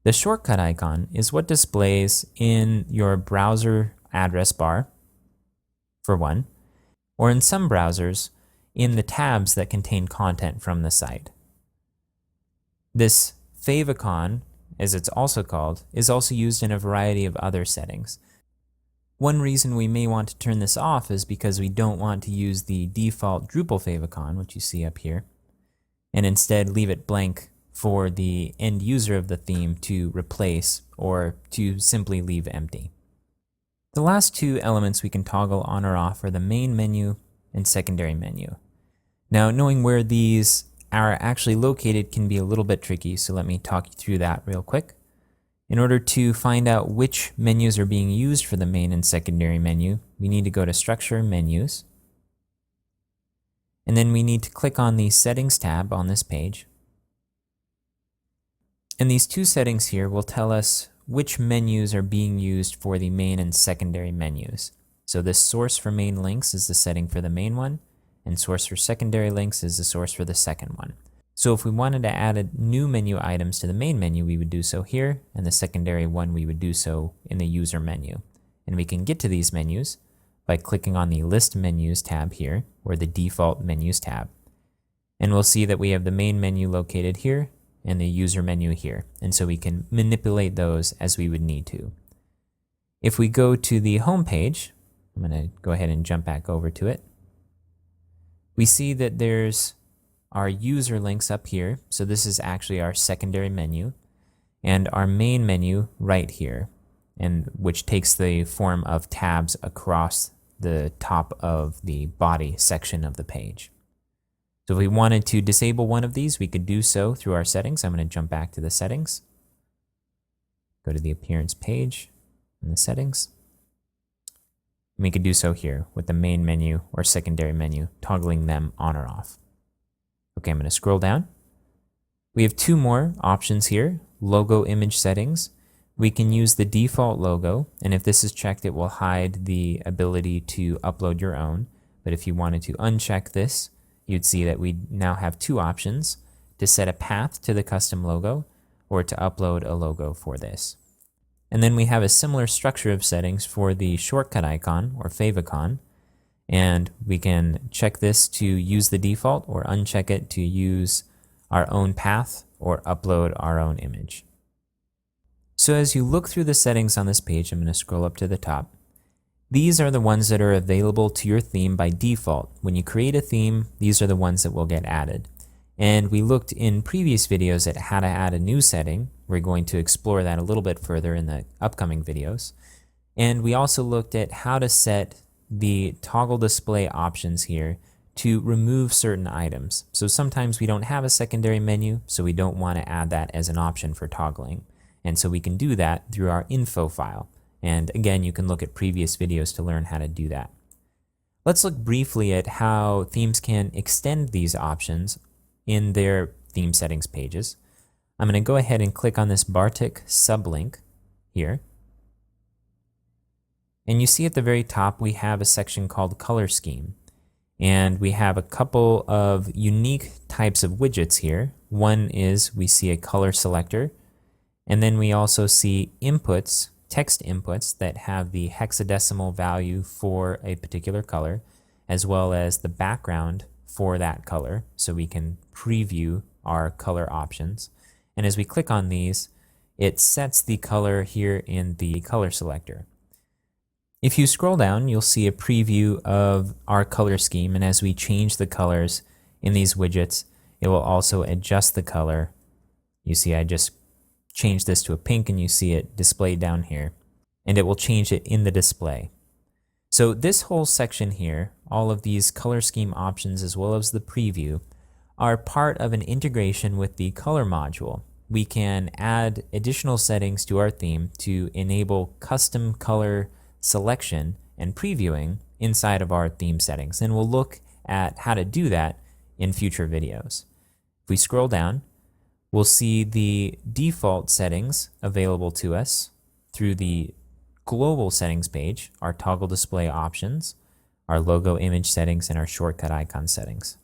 The shortcut icon is what displays in your browser address bar, for one, or in some browsers, in the tabs that contain content from the site. This favicon, as it's also called, is also used in a variety of other settings. One reason we may want to turn this off is because we don't want to use the default Drupal favicon, which you see up here, and instead leave it blank for the end user of the theme to replace or to simply leave empty. The last two elements we can toggle on or off are the main menu and secondary menu. Now, knowing where these are actually located can be a little bit tricky, so let me talk you through that real quick. In order to find out which menus are being used for the main and secondary menu, we need to go to Structure, Menus, and then we need to click on the Settings tab on this page. And these two settings here will tell us which menus are being used for the main and secondary menus. So this source for main links is the setting for the main one, and source for secondary links is the source for the second one. So if we wanted to add new menu items to the main menu, we would do so here, and the secondary one we would do so in the user menu. And we can get to these menus by clicking on the List Menus tab here, or the Default Menus tab. And we'll see that we have the main menu located here, and the user menu here. And so we can manipulate those as we would need to. If we go to the home page, I'm going to go ahead and jump back over to it. We see that there's our user links up here, so this is actually our secondary menu, and our main menu right here, and which takes the form of tabs across the top of the body section of the page. So if we wanted to disable one of these, we could do so through our settings. I'm going to jump back to the settings, go to the appearance page and the settings. And we could do so here with the main menu or secondary menu, toggling them on or off. Okay, I'm going to scroll down. We have two more options here, logo image settings. We can use the default logo, and if this is checked, it will hide the ability to upload your own. But if you wanted to uncheck this, you'd see that we now have two options, to set a path to the custom logo or to upload a logo for this. And then we have a similar structure of settings for the shortcut icon or favicon. And we can check this to use the default or uncheck it to use our own path or upload our own image. So as you look through the settings on this page, I'm going to scroll up to the top. These are the ones that are available to your theme by default. When you create a theme, these are the ones that will get added. And we looked in previous videos at how to add a new setting. We're going to explore that a little bit further in the upcoming videos. And we also looked at how to set the toggle display options here to remove certain items. So sometimes we don't have a secondary menu, so we don't want to add that as an option for toggling. And so we can do that through our info file. And again, you can look at previous videos to learn how to do that. Let's look briefly at how themes can extend these options in their theme settings pages. I'm going to go ahead and click on this Bartik sublink here. And you see at the very top we have a section called Color Scheme. And we have a couple of unique types of widgets here. One is we see a color selector, and then we also see inputs, text inputs that have the hexadecimal value for a particular color, as well as the background for that color, so we can preview our color options. And as we click on these, it sets the color here in the color selector. If you scroll down, you'll see a preview of our color scheme, and as we change the colors in these widgets, it will also adjust the color. You see I just changed this to a pink, and you see it displayed down here, and it will change it in the display. So this whole section here, all of these color scheme options as well as the preview, are part of an integration with the color module. We can add additional settings to our theme to enable custom color selection and previewing inside of our theme settings, and we'll look at how to do that in future videos. If we scroll down, we'll see the default settings available to us through the global settings page, our toggle display options, our logo image settings, and our shortcut icon settings.